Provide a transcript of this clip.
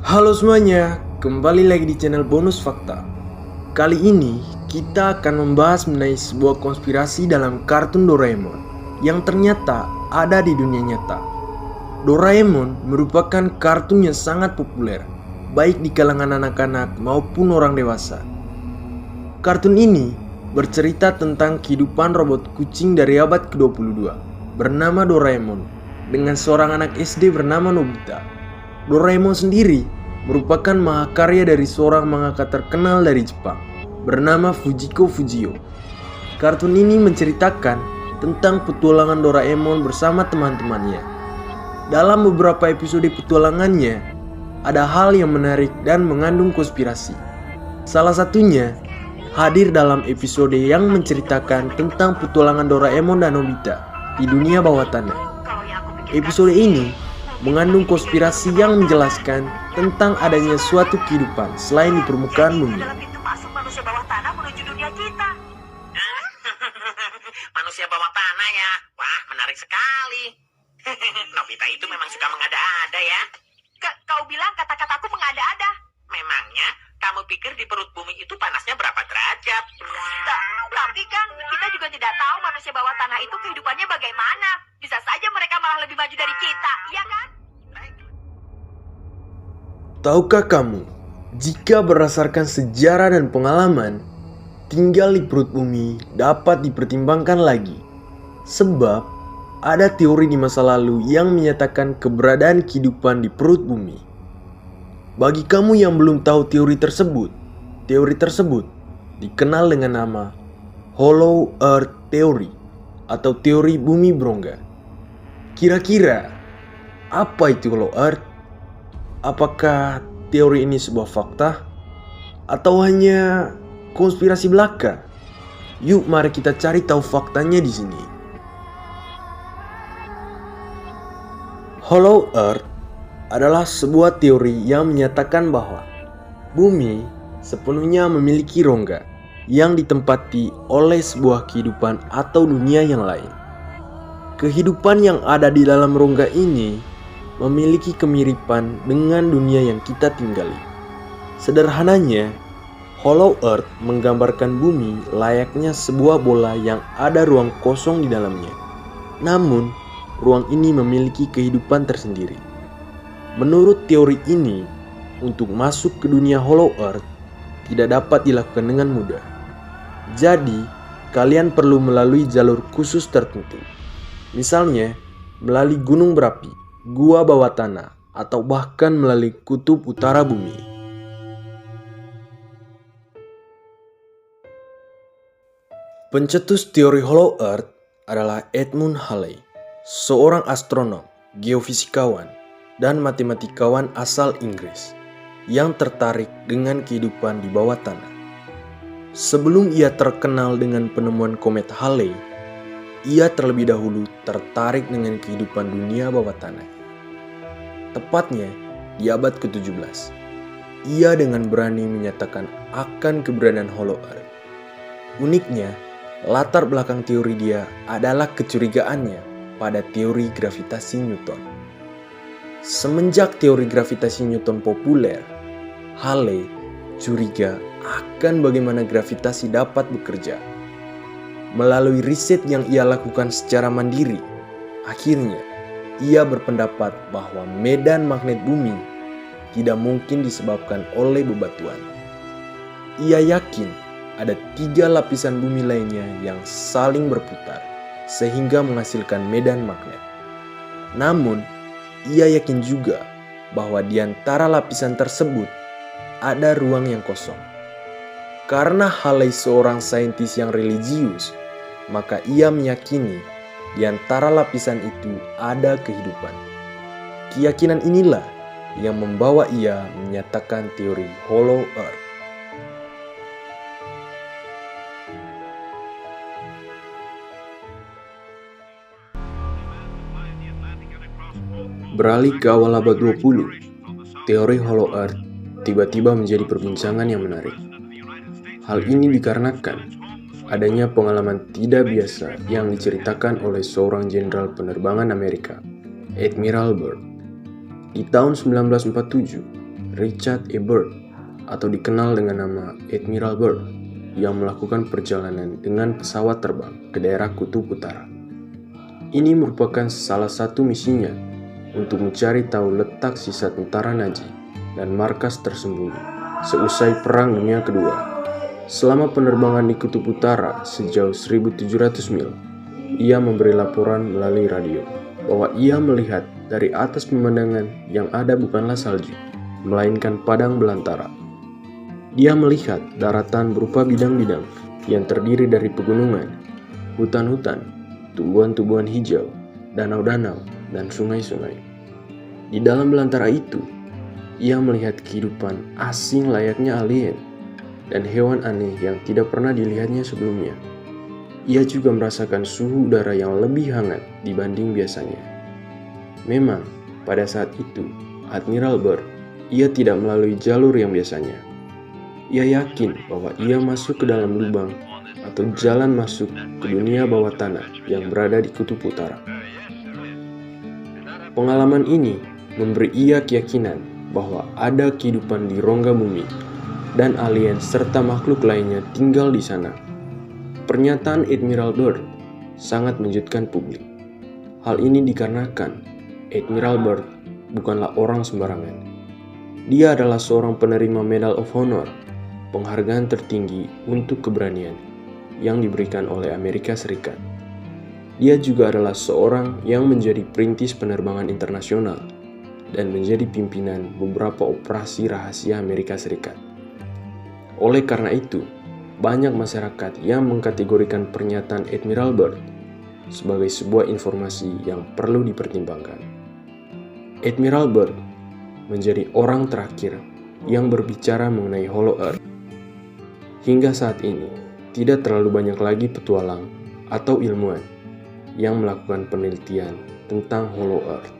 Halo semuanya, kembali lagi di channel Bonus Fakta. Kali ini kita akan membahas mengenai sebuah konspirasi dalam kartun Doraemon yang ternyata ada di dunia nyata. Doraemon merupakan kartun yang sangat populer, baik di kalangan anak-anak maupun orang dewasa. Kartun ini bercerita tentang kehidupan robot kucing dari abad ke-22 bernama Doraemon dengan seorang anak SD bernama Nobita. Doraemon sendiri merupakan mahakarya dari seorang mangaka terkenal dari Jepang bernama Fujiko Fujio. Kartun ini menceritakan tentang petualangan Doraemon bersama teman-temannya. Dalam beberapa episode petualangannya, ada hal yang menarik dan mengandung konspirasi. Salah satunya hadir dalam episode yang menceritakan tentang petualangan Doraemon dan Nobita di dunia bawah tanah. Episode ini mengandung konspirasi yang menjelaskan tentang adanya suatu kehidupan selain di permukaan bumi. Adalah pintu masuk manusia bawah tanah menuju dunia kita. Manusia bawah tanah ya? Wah, menarik sekali. Nobita itu memang suka mengada-ada ya? Kau bilang kata-kataku mengada-ada? Memangnya kamu pikir di perut bumi itu panasnya berapa derajat? Tapi kan kita juga tidak tahu manusia bawah tanah itu kehidupannya bagaimana. Bisa saja mereka malah lebih maju dari kita, iya kan? Tahukah kamu, jika berdasarkan sejarah dan pengalaman, tinggal di perut bumi dapat dipertimbangkan lagi. Sebab ada teori di masa lalu yang menyatakan keberadaan kehidupan di perut bumi. Bagi kamu yang belum tahu teori tersebut dikenal dengan nama Hollow Earth Theory atau teori bumi berongga. Kira-kira apa itu Hollow Earth? Apakah teori ini sebuah fakta atau hanya konspirasi belaka? Yuk mari kita cari tahu faktanya di sini. Hollow Earth adalah sebuah teori yang menyatakan bahwa bumi sepenuhnya memiliki rongga yang ditempati oleh sebuah kehidupan atau dunia yang lain. Kehidupan yang ada di dalam rongga ini memiliki kemiripan dengan dunia yang kita tinggali. Sederhananya, Hollow Earth menggambarkan bumi layaknya sebuah bola yang ada ruang kosong di dalamnya. Namun, ruang ini memiliki kehidupan tersendiri. Menurut teori ini, untuk masuk ke dunia Hollow Earth tidak dapat dilakukan dengan mudah. Jadi, kalian perlu melalui jalur khusus tertentu. Misalnya, melalui gunung berapi, gua bawah tanah, atau bahkan melalui kutub utara bumi. Pencetus teori Hollow Earth adalah Edmund Halley, seorang astronom, geofisikawan, dan matematikawan asal Inggris yang tertarik dengan kehidupan di bawah tanah. Sebelum ia terkenal dengan penemuan komet Halley, ia terlebih dahulu tertarik dengan kehidupan dunia bawah tanah. Tepatnya di abad ke-17, ia dengan berani menyatakan akan keberadaan Hollow Earth. Uniknya, latar belakang teori dia adalah kecurigaannya pada teori gravitasi Newton. Semenjak teori gravitasi Newton populer, Halley curiga akan bagaimana gravitasi dapat bekerja. Melalui riset yang ia lakukan secara mandiri, akhirnya ia berpendapat bahwa medan magnet bumi tidak mungkin disebabkan oleh bebatuan. Ia yakin ada 3 lapisan bumi lainnya yang saling berputar sehingga menghasilkan medan magnet. Namun, ia yakin juga bahwa di antara lapisan tersebut ada ruang yang kosong. Karena Halley seorang saintis yang religius, maka ia meyakini di antara lapisan itu ada kehidupan. Keyakinan inilah yang membawa ia menyatakan teori Hollow Earth. Beralih ke awal abad 20, teori Hollow Earth tiba-tiba menjadi perbincangan yang menarik. Hal ini dikarenakan adanya pengalaman tidak biasa yang diceritakan oleh seorang jenderal penerbangan Amerika, Admiral Byrd. Di tahun 1947, Richard E. Byrd atau dikenal dengan nama Admiral Byrd yang melakukan perjalanan dengan pesawat terbang ke daerah Kutub Utara. Ini merupakan salah satu misinya untuk mencari tahu letak sisa tentara Nazi dan markas tersembunyi seusai Perang Dunia Kedua. Selama penerbangan di Kutub Utara sejauh 1.700 mil, ia memberi laporan melalui radio bahwa ia melihat dari atas pemandangan yang ada bukanlah salju, melainkan padang belantara. Dia melihat daratan berupa bidang-bidang yang terdiri dari pegunungan, hutan-hutan, tumbuhan-tumbuhan hijau, danau-danau, dan sungai-sungai. Di dalam belantara itu, ia melihat kehidupan asing layaknya alien dan hewan aneh yang tidak pernah dilihatnya sebelumnya. Ia juga merasakan suhu udara yang lebih hangat dibanding biasanya. Memang, pada saat itu, Admiral Byrd, ia tidak melalui jalur yang biasanya. Ia yakin bahwa ia masuk ke dalam lubang atau jalan masuk ke dunia bawah tanah yang berada di Kutub Utara. Pengalaman ini memberi ia keyakinan bahwa ada kehidupan di rongga bumi dan alien serta makhluk lainnya tinggal di sana. Pernyataan Admiral Byrd sangat mengejutkan publik. Hal ini dikarenakan Admiral Byrd bukanlah orang sembarangan. Dia adalah seorang penerima Medal of Honor, penghargaan tertinggi untuk keberanian yang diberikan oleh Amerika Serikat. Dia juga adalah seorang yang menjadi perintis penerbangan internasional dan menjadi pimpinan beberapa operasi rahasia Amerika Serikat. Oleh karena itu, banyak masyarakat yang mengkategorikan pernyataan Admiral Byrd sebagai sebuah informasi yang perlu dipertimbangkan. Admiral Byrd menjadi orang terakhir yang berbicara mengenai Hollow Earth. Hingga saat ini, tidak terlalu banyak lagi petualang atau ilmuwan yang melakukan penelitian tentang Hollow Earth.